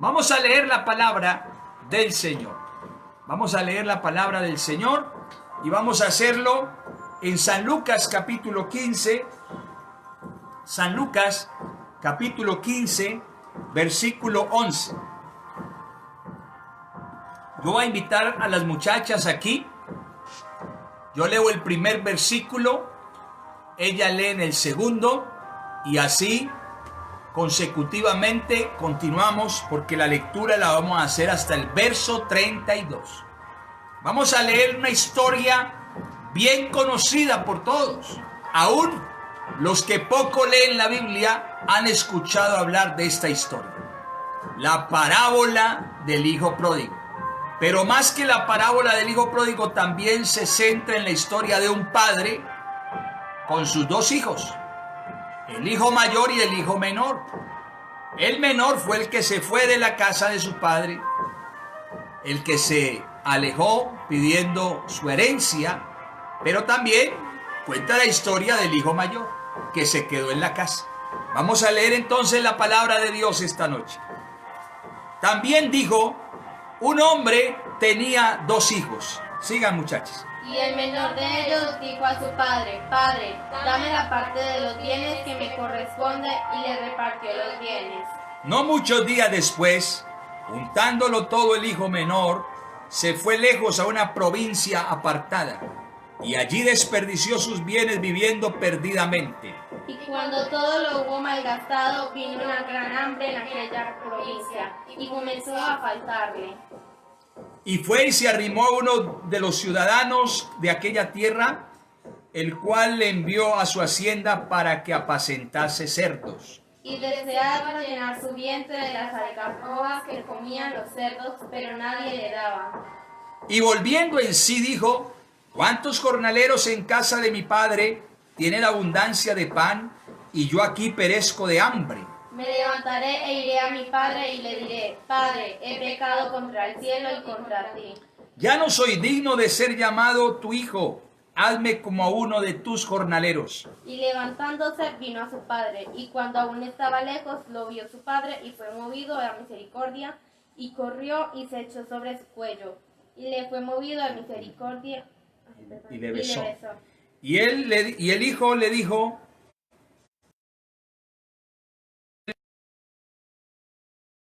Vamos a leer la palabra del Señor. Vamos a leer la palabra del Señor y vamos a hacerlo en San Lucas capítulo 15. San Lucas capítulo 15, versículo 11. Yo voy a invitar a las muchachas aquí. Yo leo el primer versículo, ella lee en el segundo y así consecutivamente continuamos, porque la lectura la vamos a hacer hasta el verso 32. Vamos a leer una historia bien conocida por todos. Aún los que poco leen la Biblia han escuchado hablar de esta historia. La parábola del hijo pródigo. Pero más que la parábola del hijo pródigo, también se centra en la historia de un padre con sus dos hijos, el hijo mayor y el hijo menor. El menor fue el que se fue de la casa de su padre, el que se alejó pidiendo su herencia, pero también cuenta la historia del hijo mayor, que se quedó en la casa. Vamos a leer entonces la palabra de Dios esta noche. También dijo: un hombre tenía dos hijos. Sigan, muchachos. Y el menor de ellos dijo a su padre: Padre, dame la parte de los bienes que me corresponde, y le repartió los bienes. No muchos días después, juntándolo todo, el hijo menor se fue lejos a una provincia apartada, y allí desperdició sus bienes viviendo perdidamente. Y cuando todo lo hubo malgastado, vino una gran hambre en aquella provincia, y comenzó a faltarle. Y fue y se arrimó a uno de los ciudadanos de aquella tierra, el cual le envió a su hacienda para que apacentase cerdos. Y deseaba llenar su vientre de las algarrobas que comían los cerdos, pero nadie le daba. Y volviendo en sí dijo: ¿cuántos jornaleros en casa de mi padre tienen abundancia de pan, y yo aquí perezco de hambre? Me levantaré e iré a mi padre y le diré: Padre, he pecado contra el cielo y contra ti. Ya no soy digno de ser llamado tu hijo. Hazme como a uno de tus jornaleros. Y levantándose vino a su padre, y cuando aún estaba lejos lo vio su padre, y fue movido a misericordia, y corrió y se echó sobre su cuello, y le fue movido a misericordia, Y le besó. Y Y el hijo le dijo: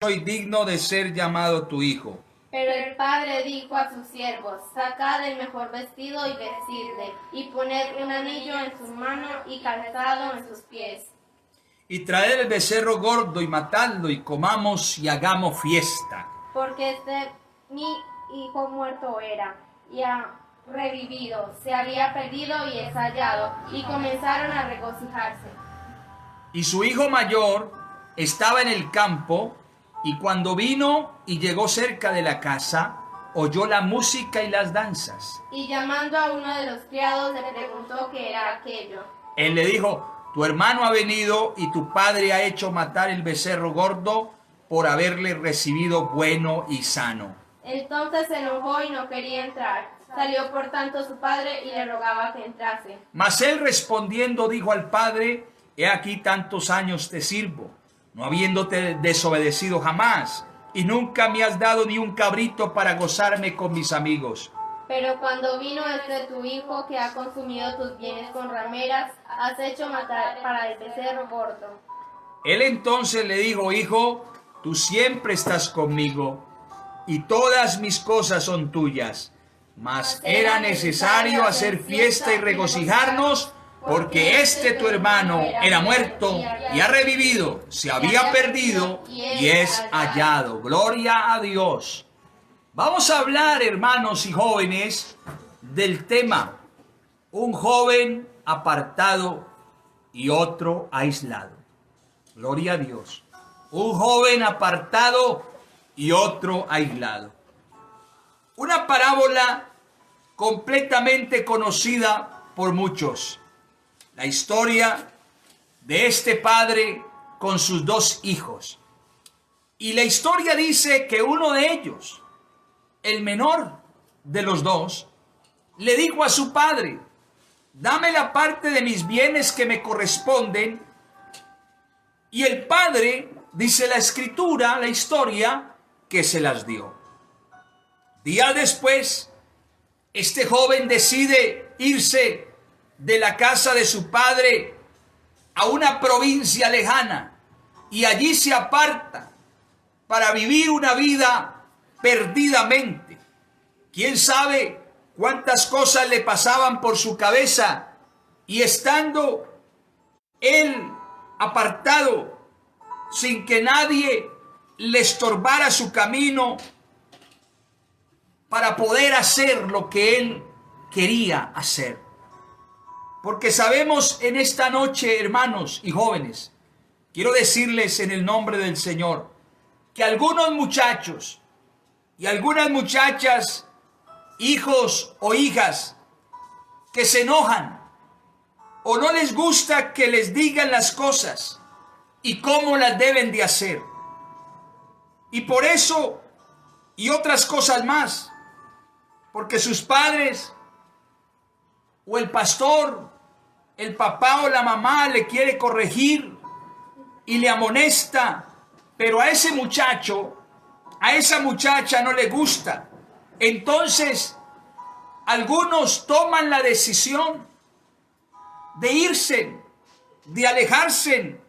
soy digno de ser llamado tu hijo. Pero el padre dijo a sus siervos: Sacad el mejor vestido y vestidle, y poned un anillo en su mano y calzado en sus pies. Y traed el becerro gordo y matadlo, y comamos y hagamos fiesta. Porque mi hijo muerto era, y ha revivido, se había perdido y es hallado, y comenzaron a regocijarse. Y su hijo mayor estaba en el campo, y cuando vino y llegó cerca de la casa, oyó la música y las danzas. Y llamando a uno de los criados le preguntó qué era aquello. Él le dijo: tu hermano ha venido y tu padre ha hecho matar el becerro gordo por haberle recibido bueno y sano. Entonces se enojó y no quería entrar. Salió por tanto su padre y le rogaba que entrase. Mas él respondiendo dijo al padre: he aquí tantos años te sirvo, no habiéndote desobedecido jamás, y nunca me has dado ni un cabrito para gozarme con mis amigos. Pero cuando vino tu hijo, que ha consumido tus bienes con rameras, has hecho matar para el becerro gordo. Él entonces le dijo: hijo, tú siempre estás conmigo, y todas mis cosas son tuyas, mas era necesario hacer fiesta y regocijarnos, porque tu hermano era muerto y ha revivido, se había perdido y es hallado. Gloria a Dios. Vamos a hablar, hermanos y jóvenes, del tema: un joven apartado y otro aislado. Gloria a Dios. Un joven apartado y otro aislado. Una parábola completamente conocida por muchos. La historia de este padre con sus dos hijos. Y la historia dice que uno de ellos, el menor de los dos, le dijo a su padre: dame la parte de mis bienes que me corresponden. Y el padre dice la escritura, la historia, que se las dio. Días después, este joven decide irse de la casa de su padre a una provincia lejana y allí se aparta para vivir una vida perdidamente. ¿Quién sabe cuántas cosas le pasaban por su cabeza? Y estando él apartado, sin que nadie le estorbara su camino para poder hacer lo que él quería hacer. Porque sabemos en esta noche, hermanos y jóvenes, quiero decirles en el nombre del Señor, que algunos muchachos y algunas muchachas, hijos o hijas, que se enojan o no les gusta que les digan las cosas y cómo las deben de hacer. Y por eso y otras cosas más, porque sus padres o el pastor, el papá o la mamá le quiere corregir y le amonesta, pero a ese muchacho, a esa muchacha no le gusta. Entonces, algunos toman la decisión de irse, de alejarse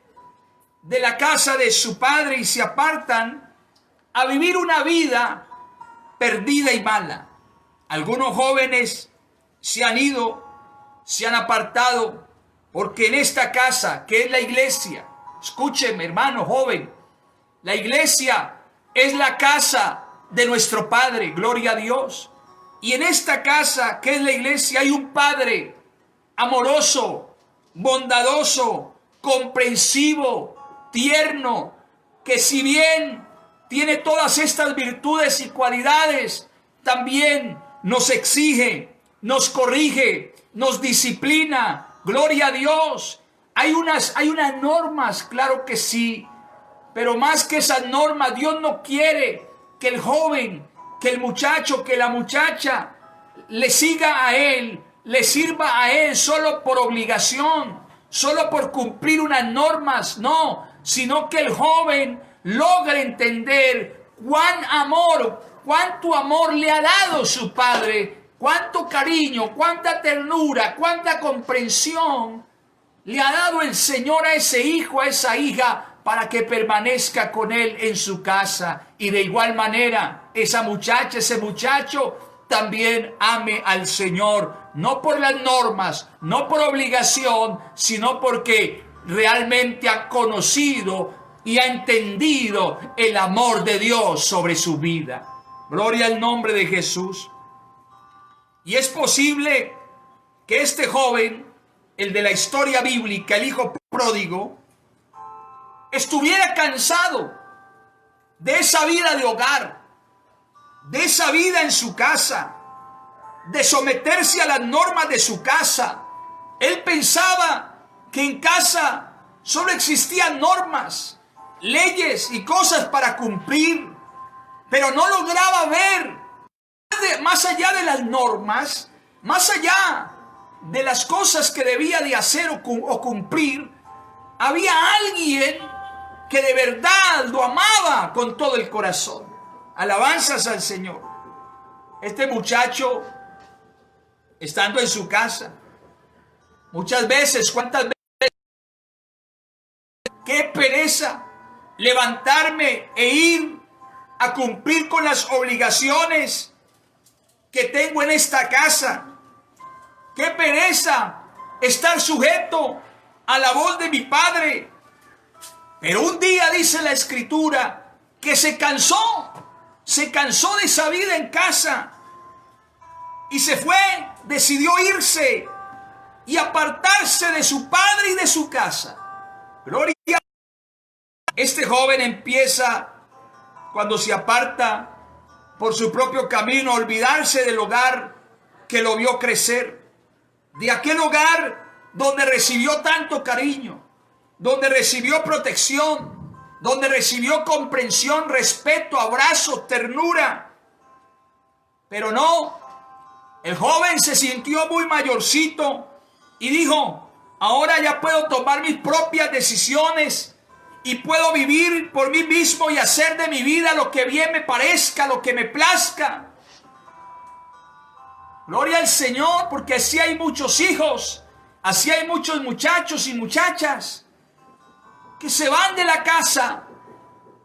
de la casa de su padre y se apartan a vivir una vida perdida y mala. Algunos jóvenes se han ido, se han apartado, porque en esta casa, que es la iglesia, escúcheme, hermano joven, la iglesia es la casa de nuestro Padre, gloria a Dios. Y en esta casa, que es la iglesia, hay un Padre amoroso, bondadoso, comprensivo, tierno, que si bien tiene todas estas virtudes y cualidades, también nos exige, nos corrige, nos disciplina, gloria a Dios. Hay unas normas, claro que sí, pero más que esas normas, Dios no quiere que el joven, que el muchacho, que la muchacha le siga a Él, le sirva a Él solo por obligación, solo por cumplir unas normas, no, sino que el joven logre entender cuánto amor le ha dado su padre, cuánto cariño, cuánta ternura, cuánta comprensión le ha dado el Señor a ese hijo, a esa hija, para que permanezca con él en su casa. Y de igual manera, esa muchacha, ese muchacho, también ame al Señor, no por las normas, no por obligación, sino porque realmente ha conocido y ha entendido el amor de Dios sobre su vida. Gloria al nombre de Jesús. Y es posible que este joven, el de la historia bíblica, el hijo pródigo, estuviera cansado de esa vida de hogar, de esa vida en su casa, de someterse a las normas de su casa. Él pensaba que en casa solo existían normas, leyes y cosas para cumplir, pero no lograba ver más allá de las normas, más allá de las cosas que debía de hacer o cumplir. Había alguien que de verdad lo amaba con todo el corazón. Alabanzas al Señor. Este muchacho, estando en su casa, muchas veces, ¿cuántas veces? ¡Qué pereza levantarme e ir a cumplir con las obligaciones que tengo en esta casa! ¡Qué pereza estar sujeto a la voz de mi padre! Pero un día dice la escritura que se cansó de esa vida en casa y se fue, decidió irse y apartarse de su padre y de su casa. Gloria a Dios. Este joven empieza, cuando se aparta por su propio camino, a olvidarse del hogar que lo vio crecer, de aquel hogar donde recibió tanto cariño, donde recibió protección, donde recibió comprensión, respeto, abrazo, ternura. Pero no, el joven se sintió muy mayorcito y dijo: ahora ya puedo tomar mis propias decisiones y puedo vivir por mí mismo y hacer de mi vida lo que bien me parezca, lo que me plazca. Gloria al Señor, porque así hay muchos hijos, así hay muchos muchachos y muchachas que se van de la casa,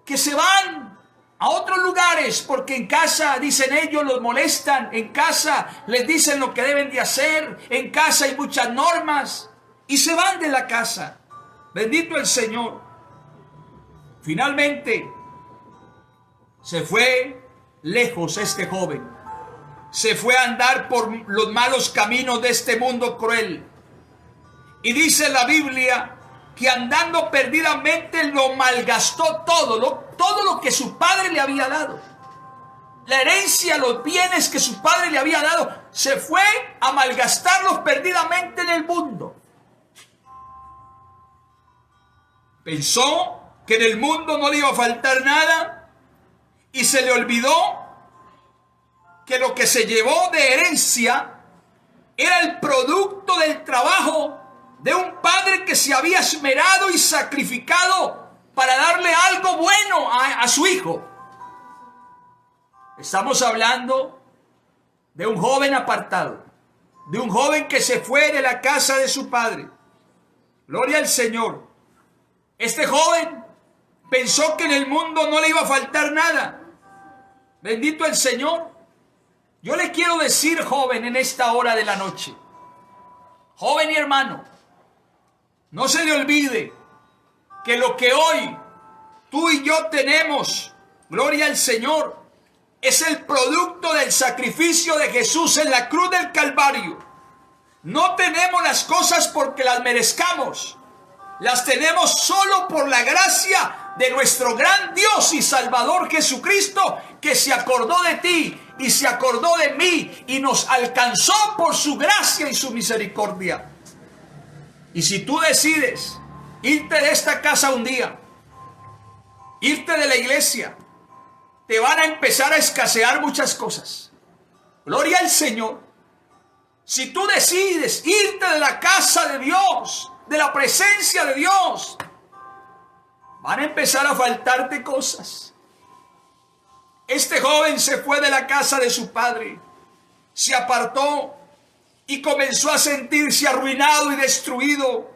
que se van a otros lugares, porque en casa, dicen ellos, los molestan, en casa les dicen lo que deben de hacer, en casa hay muchas normas, y se van de la casa. Bendito el Señor. Finalmente, se fue lejos este joven. Se fue a andar por los malos caminos de este mundo cruel. Y dice la Biblia que andando perdidamente lo malgastó todo lo que su padre le había dado. La herencia, los bienes que su padre le había dado, se fue a malgastarlos perdidamente en el mundo. Pensó que en el mundo no le iba a faltar nada y se le olvidó que lo que se llevó de herencia era el producto del trabajo de un padre que se había esmerado y sacrificado para darle algo bueno a su hijo. Estamos hablando de un joven apartado, de un joven que se fue de la casa de su padre. Gloria al Señor. Este joven pensó que en el mundo no le iba a faltar nada. Bendito el Señor. Yo le quiero decir, joven, en esta hora de la noche, joven y hermano, no se le olvide que lo que hoy tú y yo tenemos, gloria al Señor, es el producto del sacrificio de Jesús en la cruz del Calvario. No tenemos las cosas porque las merezcamos, las tenemos solo por la gracia de nuestro gran Dios y Salvador Jesucristo, que se acordó de ti y se acordó de mí y nos alcanzó por su gracia y su misericordia. Y si tú decides irte de esta casa un día, irte de la iglesia, te van a empezar a escasear muchas cosas. Gloria al Señor. Si tú decides irte de la casa de Dios, de la presencia de Dios, van a empezar a faltarte cosas. Este joven se fue de la casa de su padre, se apartó y comenzó a sentirse arruinado y destruido,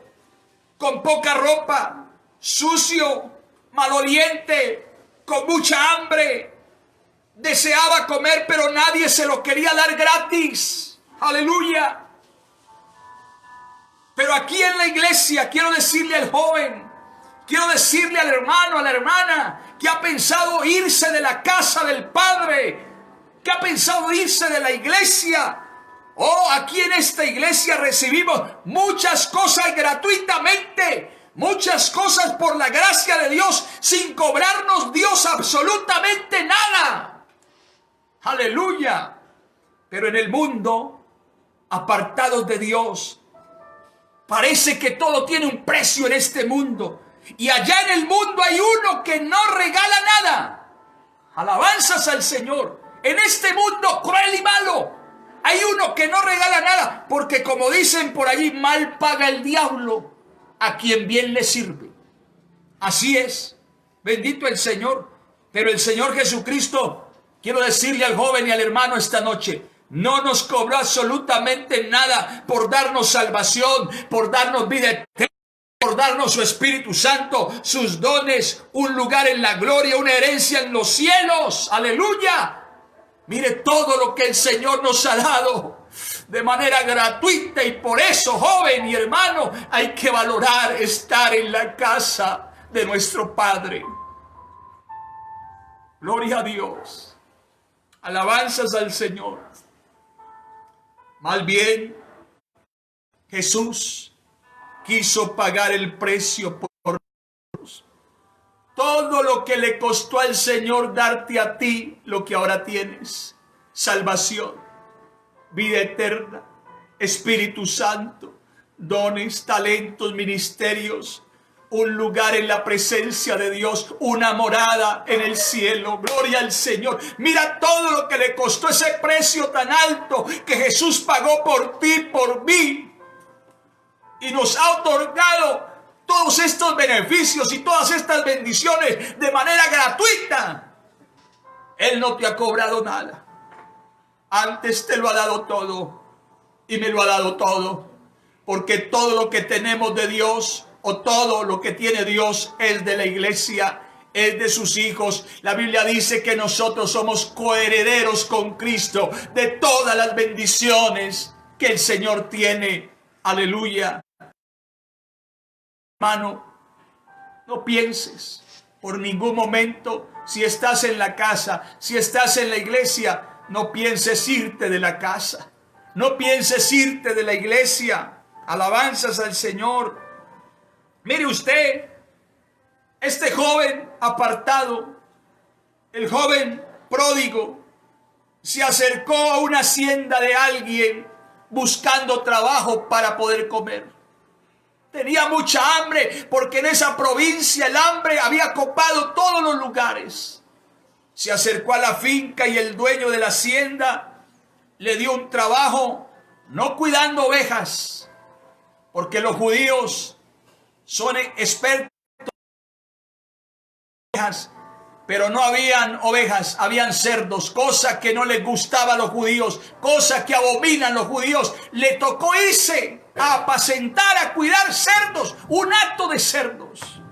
con poca ropa, sucio, maloliente, con mucha hambre. Deseaba comer, pero nadie se lo quería dar gratis. Aleluya. Pero aquí en la iglesia quiero decirle al joven, quiero decirle al hermano, a la hermana, que ha pensado irse de la casa del Padre, que ha pensado irse de la iglesia. Oh, aquí en esta iglesia recibimos muchas cosas gratuitamente, muchas cosas por la gracia de Dios, sin cobrarnos Dios absolutamente nada. Aleluya. Pero en el mundo, apartados de Dios, parece que todo tiene un precio en este mundo. Y allá en el mundo hay uno que no regala nada. Alabanzas al Señor. En este mundo cruel y malo, hay uno que no regala nada, porque como dicen por allí, mal paga el diablo a quien bien le sirve. Así es. Bendito el Señor. Pero el Señor Jesucristo, quiero decirle al joven y al hermano esta noche, no nos cobró absolutamente nada por darnos salvación, por darnos vida eterna, por darnos su Espíritu Santo, sus dones, un lugar en la gloria, una herencia en los cielos. Aleluya. Mire todo lo que el Señor nos ha dado de manera gratuita, y por eso, joven y hermano, hay que valorar estar en la casa de nuestro Padre. Gloria a Dios. Alabanzas al Señor. Más bien, Jesús quiso pagar el precio por nosotros. Todo lo que le costó al Señor darte a ti lo que ahora tienes: salvación, vida eterna, Espíritu Santo, dones, talentos, ministerios, un lugar en la presencia de Dios, una morada en el cielo. Gloria al Señor. Mira todo lo que le costó, ese precio tan alto que Jesús pagó por ti, por mí, y nos ha otorgado todos estos beneficios y todas estas bendiciones de manera gratuita. Él no te ha cobrado nada. Antes te lo ha dado todo y me lo ha dado todo. Porque todo lo que tenemos de Dios o todo lo que tiene Dios es de la iglesia, es de sus hijos. La Biblia dice que nosotros somos coherederos con Cristo de todas las bendiciones que el Señor tiene. Aleluya. Hermano, no pienses por ningún momento, si estás en la casa, si estás en la iglesia, no pienses irte de la casa. No pienses irte de la iglesia. Alabanzas al Señor. Mire usted, este joven apartado, el joven pródigo, se acercó a una hacienda de alguien buscando trabajo para poder comer. Tenía mucha hambre porque en esa provincia el hambre había copado todos los lugares. Se acercó a la finca y el dueño de la hacienda le dio un trabajo, no cuidando ovejas, porque los judíos son expertos en ovejas, pero no habían ovejas, habían cerdos, cosa que no les gustaba a los judíos, cosa que abominan los judíos. Le tocó irse a apacentar, a cuidar cerdos, un acto de cerdos.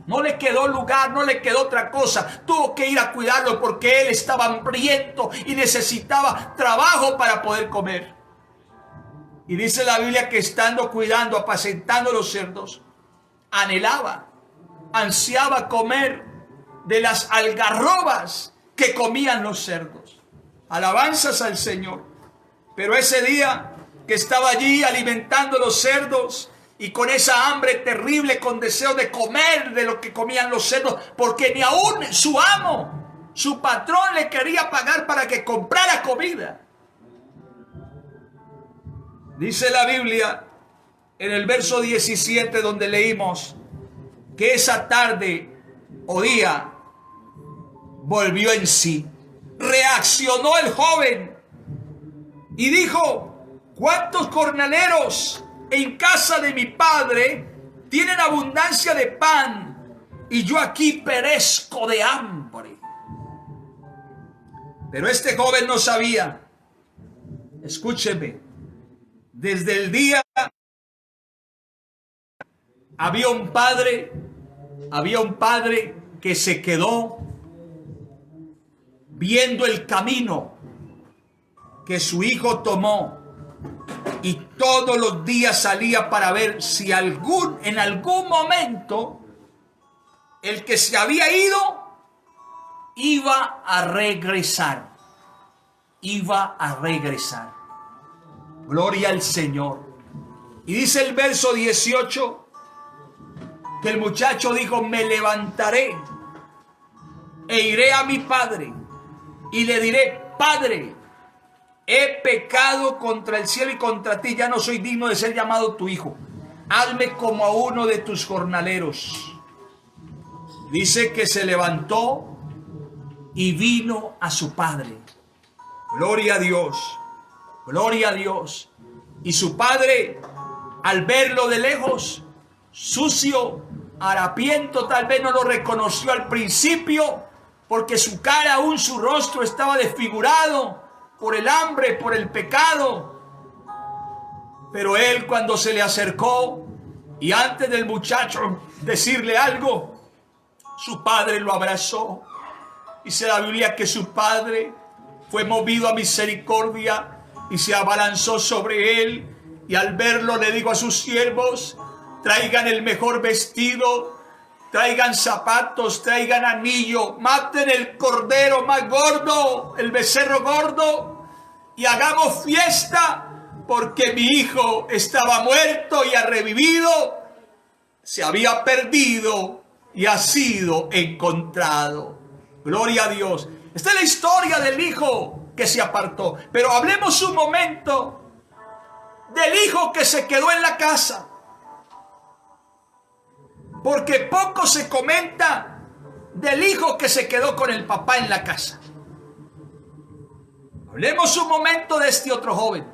No le quedó lugar, no le quedó otra cosa. Tuvo que ir a cuidarlo porque él estaba hambriento y necesitaba trabajo para poder comer. Y dice la Biblia que estando cuidando, apacentando los cerdos, anhelaba, ansiaba comer de las algarrobas que comían los cerdos. Alabanzas al Señor. Pero ese día que estaba allí alimentando los cerdos y con esa hambre terrible, con deseo de comer de lo que comían los cerdos, porque ni aún su amo, su patrón, le quería pagar para que comprara comida. Dice la Biblia en el verso 17, donde leímos que esa tarde o día volvió en sí. Reaccionó el joven y dijo: ¿cuántos jornaleros en casa de mi padre tienen abundancia de pan y yo aquí perezco de hambre? Pero este joven no sabía. Escúcheme, desde el día había un padre que se quedó viendo el camino que su hijo tomó y todos los días salía para ver si en algún momento el que se había ido iba a regresar. Iba a regresar. Gloria al Señor. Y dice el verso 18 que el muchacho dijo: me levantaré e iré a mi padre y le diré: Padre, he pecado contra el cielo y contra ti, ya no soy digno de ser llamado tu hijo. Hazme como a uno de tus jornaleros. Dice que se levantó y vino a su padre. Gloria a Dios, gloria a Dios. Y su padre, al verlo de lejos, sucio, harapiento, tal vez no lo reconoció al principio, porque su cara, aún su rostro, estaba desfigurado por el hambre, por el pecado. Pero él, cuando se le acercó y antes del muchacho decirle algo, su padre lo abrazó. Dice la Biblia que su padre fue movido a misericordia y se abalanzó sobre él, y al verlo le dijo a sus siervos: traigan el mejor vestido, traigan zapatos, traigan anillo, maten el cordero más gordo, el becerro gordo, y hagamos fiesta, porque mi hijo estaba muerto y ha revivido, se había perdido y ha sido encontrado. Gloria a Dios. Esta es la historia del hijo que se apartó. Pero hablemos un momento del hijo que se quedó en la casa, porque poco se comenta del hijo que se quedó con el papá en la casa. Hablemos un momento de este otro joven,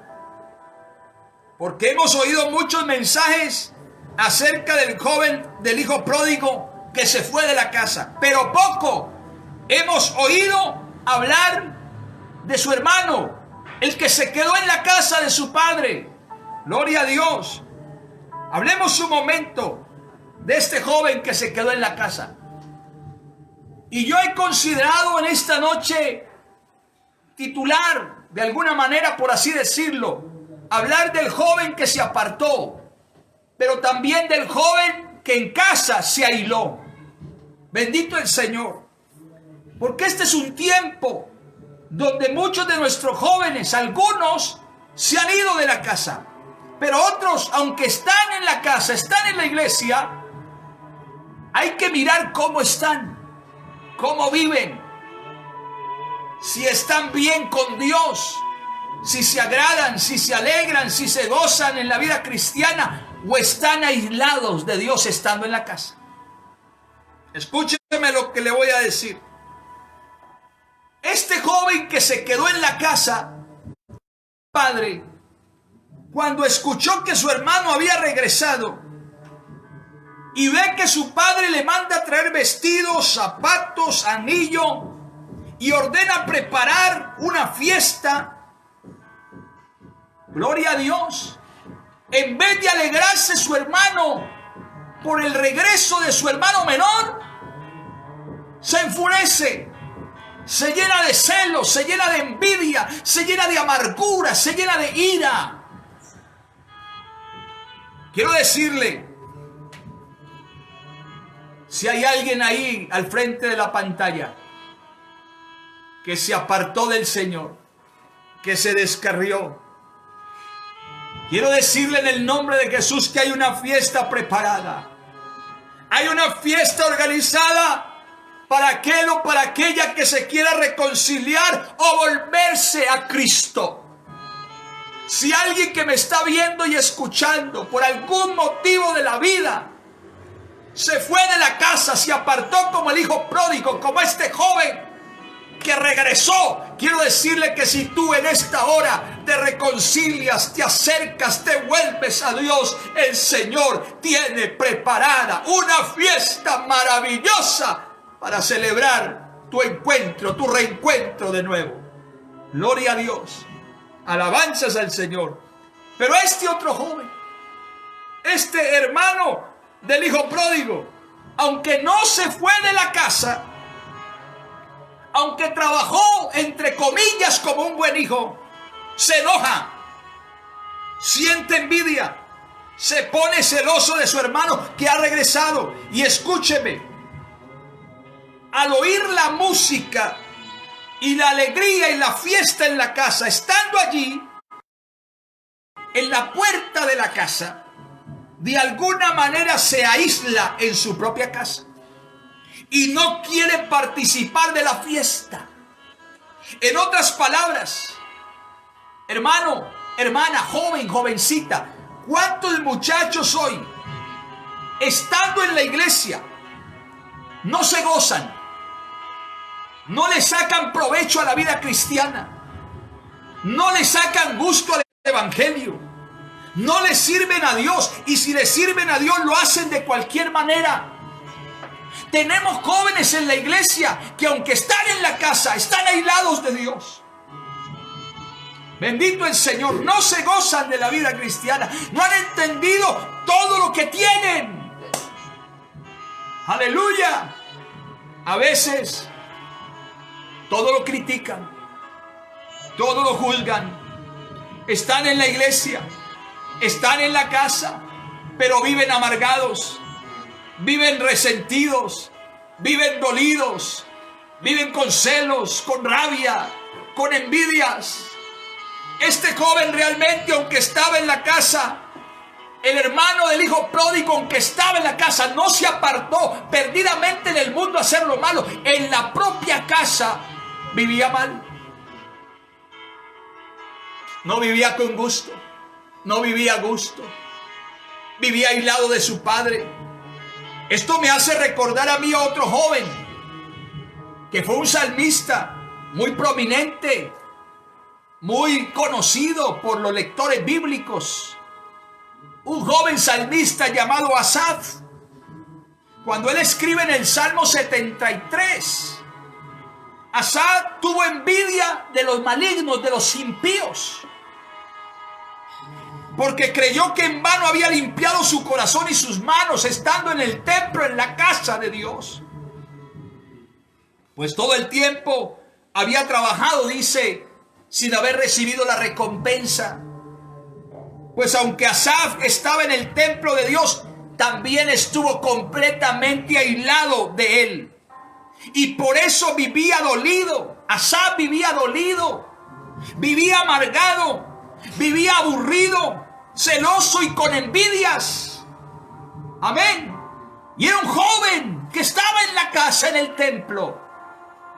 porque hemos oído muchos mensajes acerca del joven, del hijo pródigo que se fue de la casa, pero poco hemos oído hablar de su hermano, el que se quedó en la casa de su padre. Gloria a Dios. Hablemos un momento de este joven que se quedó en la casa. Y yo he considerado en esta noche titular, de alguna manera, por así decirlo, hablar del joven que se apartó, pero también del joven que en casa se aisló. Bendito el Señor. Porque este es un tiempo donde muchos de nuestros jóvenes, algunos se han ido de la casa, pero otros, aunque están en la casa, están en la iglesia, hay que mirar cómo están, cómo viven, si están bien con Dios, si se agradan, si se alegran, si se gozan en la vida cristiana, o están aislados de Dios estando en la casa. Escúcheme lo que le voy a decir. Este joven que se quedó en la casa, padre, cuando escuchó que su hermano había regresado y ve que su padre le manda a traer vestidos, zapatos, anillo y ordena preparar una fiesta, gloria a Dios, en vez de alegrarse su hermano por el regreso de su hermano menor, se enfurece, se llena de celos, se llena de envidia, se llena de amargura, se llena de ira. Quiero decirle, si hay alguien ahí al frente de la pantalla que se apartó del Señor, que se descarrió, quiero decirle en el nombre de Jesús que hay una fiesta preparada. Hay una fiesta organizada para aquel o para aquella que se quiera reconciliar o volverse a Cristo. Si alguien que me está viendo y escuchando por algún motivo de la vida se fue de la casa, se apartó como el hijo pródigo, como este joven que regresó, quiero decirle que si tú en esta hora te reconcilias, te acercas, te vuelves a Dios, el Señor tiene preparada una fiesta maravillosa para celebrar tu encuentro, tu reencuentro de nuevo. Gloria a Dios. Alabanzas al Señor. Pero este otro joven, este hermano del hijo pródigo, aunque no se fue de la casa, aunque trabajó entre comillas como un buen hijo, se enoja, siente envidia, se pone celoso de su hermano que ha regresado. Y escúcheme, al oír la música y la alegría y la fiesta en la casa, estando allí en la puerta de la casa, de alguna manera se aísla en su propia casa y no quiere participar de la fiesta. En otras palabras, hermano, hermana, joven, jovencita, ¿cuántos muchachos hoy, estando en la iglesia, no se gozan, no le sacan provecho a la vida cristiana, no le sacan gusto al evangelio, no le sirven a Dios, y si le sirven a Dios lo hacen de cualquier manera? Tenemos jóvenes en la iglesia que aunque están en la casa, están aislados de Dios. Bendito el Señor, no se gozan de la vida cristiana, no han entendido todo lo que tienen. Aleluya. A veces todo lo critican, todo lo juzgan. Están en la iglesia, están en la casa, pero viven amargados, viven resentidos, viven dolidos, viven con celos, con rabia, con envidias. Este joven realmente, aunque estaba en la casa, el hermano del hijo pródigo, aunque estaba en la casa, no se apartó perdidamente del mundo a hacer lo malo. En la propia casa vivía mal. No vivía con gusto, no vivía a gusto, vivía aislado de su padre. Esto me hace recordar a mí a otro joven que fue un salmista muy prominente, muy conocido por los lectores bíblicos. un joven salmista llamado Asaf, cuando él escribe en el Salmo 73, Asaf tuvo envidia de los malignos, de los impíos, porque creyó que en vano había limpiado su corazón y sus manos estando en el templo, en la casa de Dios. Pues todo el tiempo había trabajado, dice, sin haber recibido la recompensa. Pues aunque Asaf estaba en el templo de Dios, también estuvo completamente aislado de él. Y por eso vivía dolido. Asaf vivía dolido, vivía amargado, vivía aburrido, celoso y con envidias. Amén. Y era un joven que estaba en la casa, en el templo,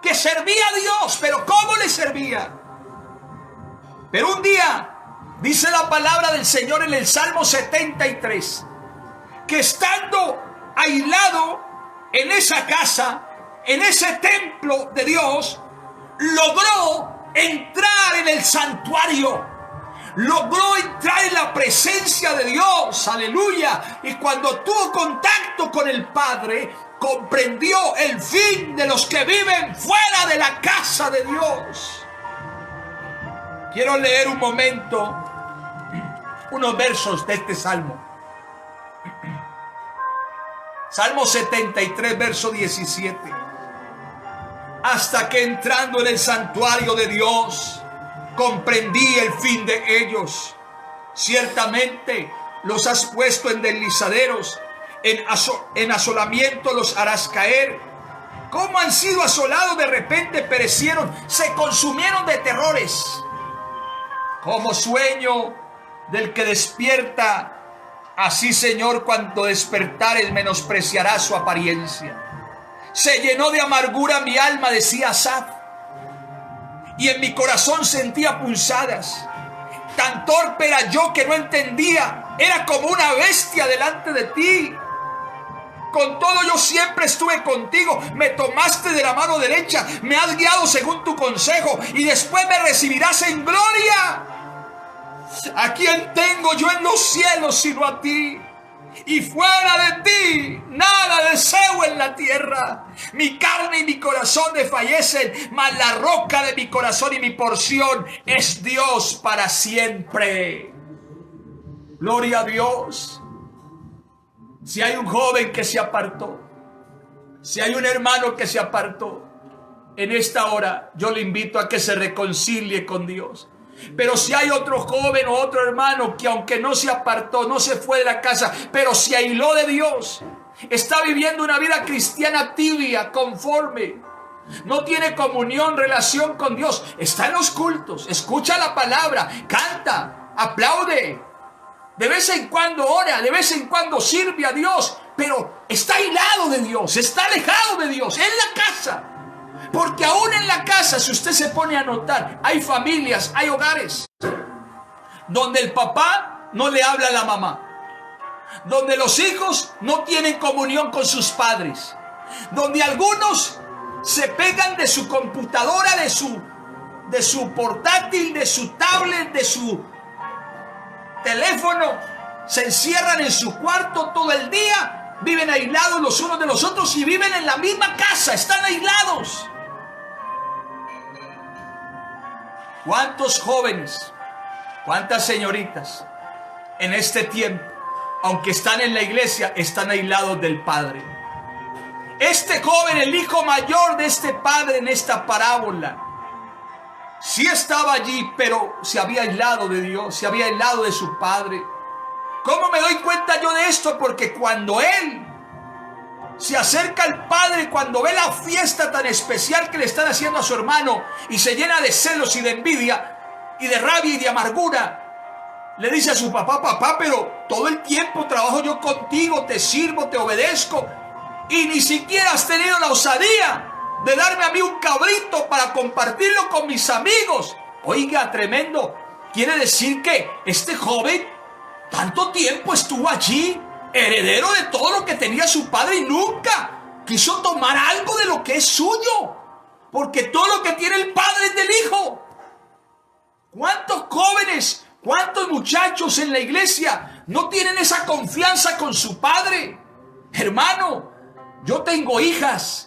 que servía a Dios. Pero ¿cómo le servía? Pero un día, dice la palabra del Señor en el Salmo 73, que estando aislado en esa casa, en ese templo de Dios, logró entrar en el santuario, logró entrar en la presencia de Dios, aleluya. Y cuando tuvo contacto con el Padre, comprendió el fin de los que viven fuera de la casa de Dios. Quiero leer un momento unos versos de este salmo. Salmo 73, verso 17. Hasta que entrando en el santuario de Dios, comprendí el fin de ellos. Ciertamente los has puesto en deslizaderos, en asolamiento los harás caer. Como han sido asolados, de repente perecieron, se consumieron de terrores. Como sueño del que despierta, así, Señor, cuando despertares menospreciará su apariencia. Se llenó de amargura mi alma, decía Asaf, y en mi corazón sentía punzadas. Tan torpe era yo que no entendía, era como una bestia delante de ti. Con todo yo siempre estuve contigo, me tomaste de la mano derecha, me has guiado según tu consejo, y después me recibirás en gloria. ¿A quién tengo yo en los cielos sino a ti? Y fuera de ti nada deseo en la tierra. Mi carne y mi corazón desfallecen, mas la roca de mi corazón y mi porción es Dios para siempre. Gloria a Dios. Si hay un joven que se apartó, si hay un hermano que se apartó, en esta hora yo le invito a que se reconcilie con Dios. Pero si hay otro joven o otro hermano que aunque no se apartó, no se fue de la casa, pero se aisló de Dios, está viviendo una vida cristiana tibia, conforme, no tiene comunión, relación con Dios, está en los cultos, escucha la palabra, canta, aplaude, de vez en cuando ora, de vez en cuando sirve a Dios, pero está aislado de Dios, está alejado de Dios, en la casa. Porque aún en la casa, si usted se pone a notar, hay familias, hay hogares donde el papá no le habla a la mamá, donde los hijos no tienen comunión con sus padres, donde algunos se pegan de su computadora, de su portátil, de su tablet, de su teléfono, se encierran en su cuarto todo el día, viven aislados los unos de los otros y viven en la misma casa, están aislados. ¿Cuántos jóvenes, cuántas señoritas en este tiempo, aunque están en la iglesia, están aislados del Padre? Este joven, el hijo mayor de este padre en esta parábola, sí estaba allí, pero se había aislado de Dios, se había aislado de su padre. ¿Cómo me doy cuenta yo de esto? Porque cuando él se acerca al padre, cuando ve la fiesta tan especial que le están haciendo a su hermano y se llena de celos y de envidia y de rabia y de amargura, le dice a su papá: papá, pero todo el tiempo trabajo yo contigo, te sirvo, te obedezco, y ni siquiera has tenido la osadía de darme a mí un cabrito para compartirlo con mis amigos. Oiga, tremendo. Quiere decir que este joven tanto tiempo estuvo allí, heredero de todo lo que tenía su padre, y nunca quiso tomar algo de lo que es suyo, porque todo lo que tiene el padre es del hijo. ¿Cuántos jóvenes, cuántos muchachos hermanos en la iglesia no tienen esa confianza con su padre. Hermano, yo tengo hijas.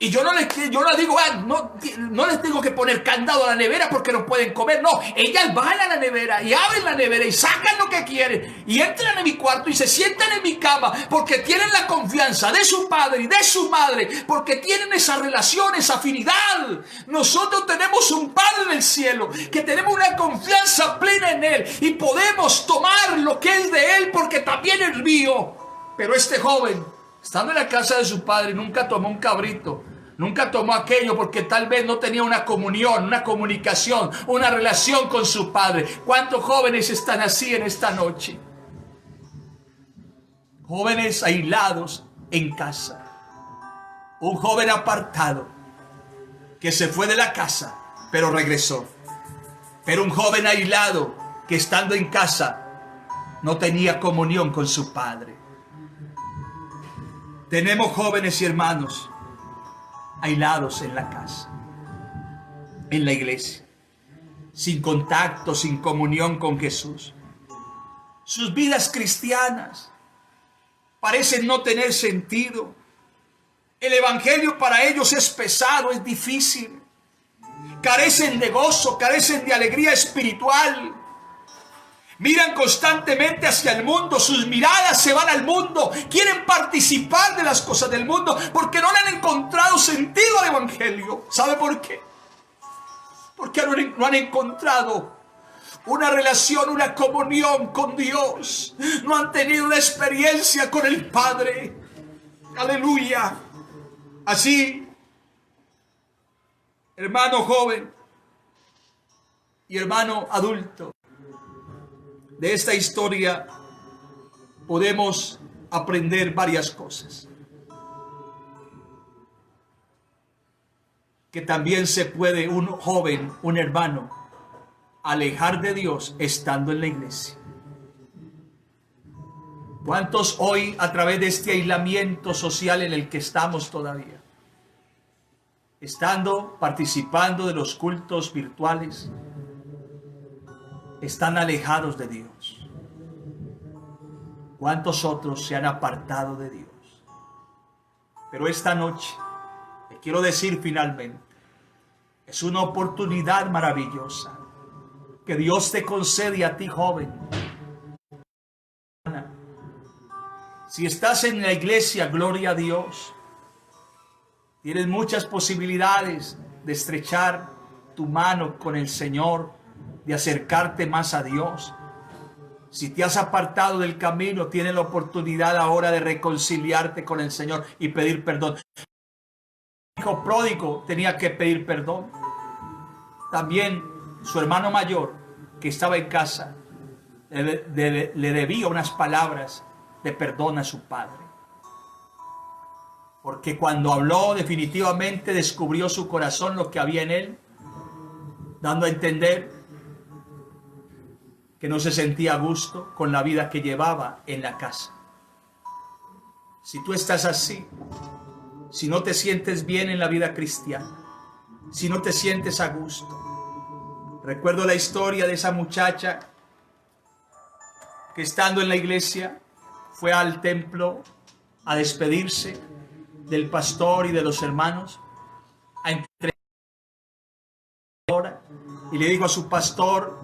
Y yo no les digo, no les tengo que poner candado a la nevera porque no pueden comer. No, ellas van a la nevera y abren la nevera y sacan lo que quieren. Y entran en mi cuarto y se sientan en mi cama porque tienen la confianza de su padre y de su madre. Porque tienen esa relación, esa afinidad. Nosotros tenemos un Padre en el cielo que tenemos una confianza plena en Él. Y podemos tomar lo que es de Él porque también es mío. Pero este joven, estando en la casa de su padre, nunca tomó un cabrito. Nunca tomó aquello porque tal vez no tenía una comunión, una comunicación, una relación con su padre. ¿Cuántos jóvenes están así en esta noche? Jóvenes aislados en casa. Un joven apartado que se fue de la casa, pero regresó. Pero un joven aislado que estando en casa no tenía comunión con su padre. Tenemos jóvenes y hermanos aislados en la casa, en la iglesia, sin contacto, sin comunión con Jesús. Sus vidas cristianas parecen no tener sentido. El evangelio para ellos es pesado, es difícil. Carecen de gozo, carecen de alegría espiritual. Miran constantemente hacia el mundo, sus miradas se van al mundo, quieren participar de las cosas del mundo porque no le han encontrado sentido al evangelio. ¿Sabe por qué? Porque no han encontrado una relación, una comunión con Dios. No han tenido una experiencia con el Padre. Aleluya. Así, hermano joven y hermano adulto, de esta historia podemos aprender varias cosas. Que también se puede un joven, un hermano, alejar de Dios estando en la iglesia. ¿Cuántos hoy, a través de este aislamiento social en el que estamos todavía, participando de los cultos virtuales, están alejados de Dios? ¿Cuántos otros se han apartado de Dios? Pero esta noche, te quiero decir finalmente, es una oportunidad maravillosa que Dios te concede a ti, joven. Si estás en la iglesia, gloria a Dios. Tienes muchas posibilidades de estrechar tu mano con el Señor, de acercarte más a Dios. Si te has apartado del camino, tienes la oportunidad ahora de reconciliarte con el Señor y pedir perdón. El hijo pródigo tenía que pedir perdón. También su hermano mayor, que estaba en casa, le debía unas palabras de perdón a su padre. Porque cuando habló, definitivamente descubrió su corazón, lo que había en él, dando a entender que no se sentía a gusto con la vida que llevaba en la casa. Si tú estás así, si no te sientes bien en la vida cristiana, si no te sientes a gusto, recuerdo la historia de esa muchacha que estando en la iglesia fue al templo a despedirse del pastor y de los hermanos, a entregar, y le dijo a su pastor: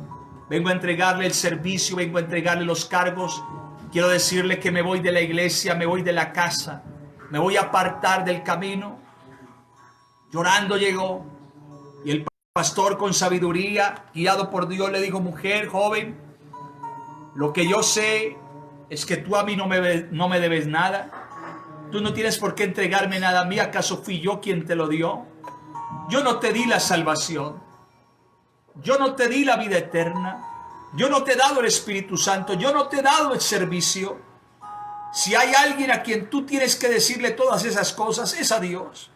vengo a entregarle el servicio, vengo a entregarle los cargos, quiero decirle que me voy de la iglesia, me voy de la casa, me voy a apartar del camino. Llorando llegó, y el pastor, con sabiduría, guiado por Dios, le dijo: mujer, joven, lo que yo sé es que tú a mí no me debes nada. Tú no tienes por qué entregarme nada a mí. ¿Acaso fui yo quien te lo dio? Yo no te di la salvación. Yo no te di la vida eterna. Yo no te he dado el Espíritu Santo. Yo no te he dado el servicio. Si hay alguien a quien tú tienes que decirle todas esas cosas, es a Dios.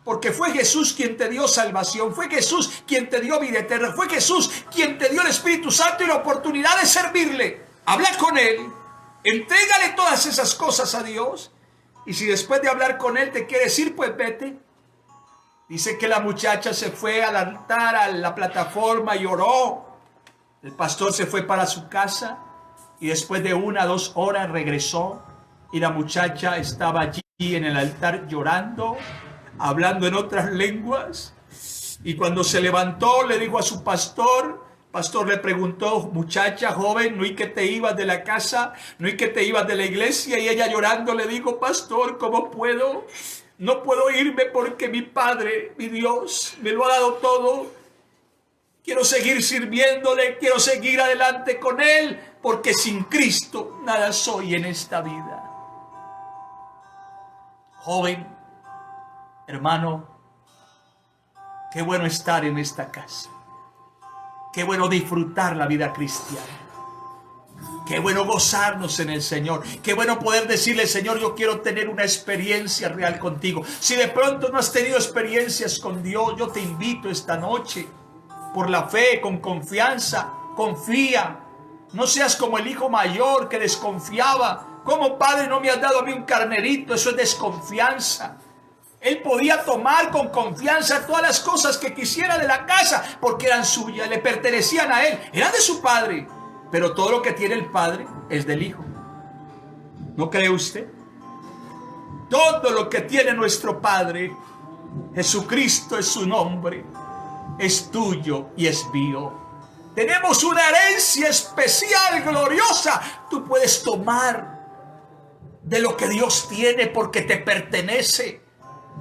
Porque fue Jesús quien te dio salvación. Fue Jesús quien te dio vida eterna. Fue Jesús quien te dio el Espíritu Santo y la oportunidad de servirle. Habla con Él. Entrégale todas esas cosas a Dios. Y si después de hablar con Él te quiere decir, pues vete. Dice que la muchacha se fue al altar, a la plataforma, y oró. El pastor se fue para su casa. Y después de 1 o 2 horas regresó y la muchacha estaba allí en el altar llorando, hablando en otras lenguas. Y cuando se levantó le dijo a su pastor, pastor le preguntó, muchacha joven, ¿no y que te ibas de la casa? ¿No y que te ibas de la iglesia? Y ella llorando le dijo, pastor, ¿cómo puedo? No puedo irme porque mi Padre, mi Dios, me lo ha dado todo. Quiero seguir sirviéndole, quiero seguir adelante con Él, porque sin Cristo nada soy en esta vida. Joven, hermano, qué bueno estar en esta casa. Qué bueno disfrutar la vida cristiana. Qué bueno gozarnos en el Señor. Qué bueno poder decirle, Señor, yo quiero tener una experiencia real contigo. Si de pronto no has tenido experiencias con Dios, yo te invito esta noche, por la fe, con confianza, confía. No seas como el hijo mayor que desconfiaba. ¿Cómo, Padre, no me has dado a mí un carnerito? Eso es desconfianza. Él podía tomar con confianza todas las cosas que quisiera de la casa porque eran suyas, le pertenecían a él, eran de su padre. Pero todo lo que tiene el padre es del hijo. ¿No cree usted? Todo lo que tiene nuestro Padre, Jesucristo es su nombre, es tuyo y es mío. Tenemos una herencia especial, gloriosa. Tú puedes tomar de lo que Dios tiene porque te pertenece.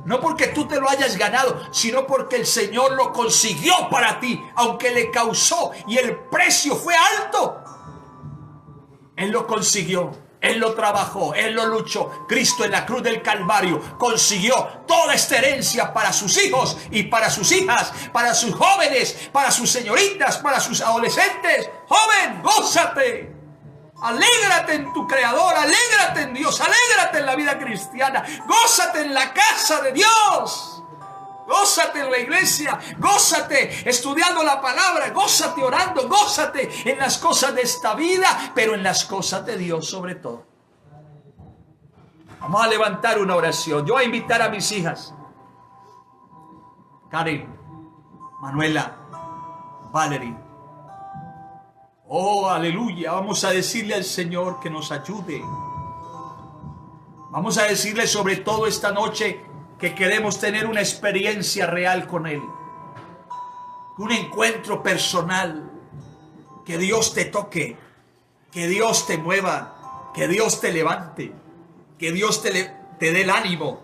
No porque tú te lo hayas ganado, sino porque el Señor lo consiguió para ti, aunque le causó y el precio fue alto. Él lo consiguió, Él lo trabajó, Él lo luchó. Cristo en la cruz del Calvario consiguió toda esta herencia para sus hijos y para sus hijas, para sus jóvenes, para sus señoritas, para sus adolescentes. Joven, gózate. Alégrate en tu Creador, alégrate en Dios, alégrate en la vida cristiana, gózate en la casa de Dios, gózate en la iglesia, gózate estudiando la palabra, gózate orando, gózate en las cosas de esta vida, pero en las cosas de Dios sobre todo. Vamos a levantar una oración. Yo voy a invitar a mis hijas, Karen, Manuela, Valerie. Oh, aleluya. Vamos a decirle al Señor que nos ayude. Vamos a decirle sobre todo esta noche que queremos tener una experiencia real con Él. Un encuentro personal. Que Dios te toque. Que Dios te mueva. Que Dios te levante. Que Dios te dé el ánimo.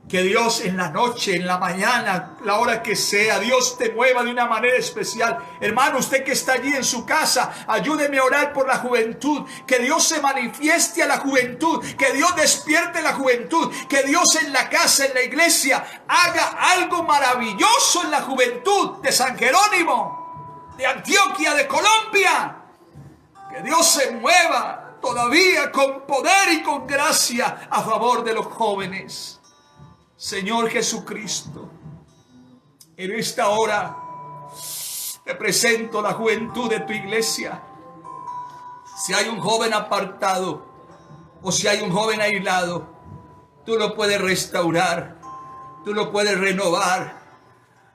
Que Dios en la noche, en la mañana, la hora que sea, Dios te mueva de una manera especial. Hermano, usted que está allí en su casa, ayúdeme a orar por la juventud. Que Dios se manifieste a la juventud. Que Dios despierte la juventud. Que Dios en la casa, en la iglesia, haga algo maravilloso en la juventud de San Jerónimo, de Antioquia, de Colombia. Que Dios se mueva todavía con poder y con gracia a favor de los jóvenes. Señor Jesucristo, en esta hora te presento la juventud de tu iglesia. Si hay un joven apartado o si hay un joven aislado, tú lo puedes restaurar, tú lo puedes renovar,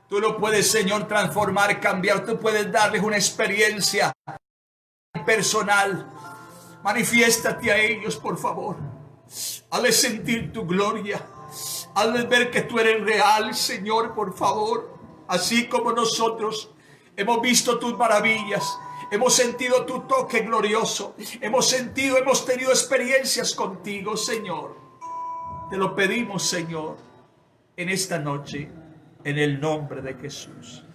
tú lo puedes, Señor, transformar, cambiar. Tú puedes darles una experiencia personal. Manifiéstate a ellos, por favor. Hazles sentir tu gloria. Hazles ver que tú eres real, Señor, por favor. Así como nosotros hemos visto tus maravillas, hemos sentido tu toque glorioso, hemos tenido experiencias contigo, Señor. Te lo pedimos, Señor, en esta noche, en el nombre de Jesús.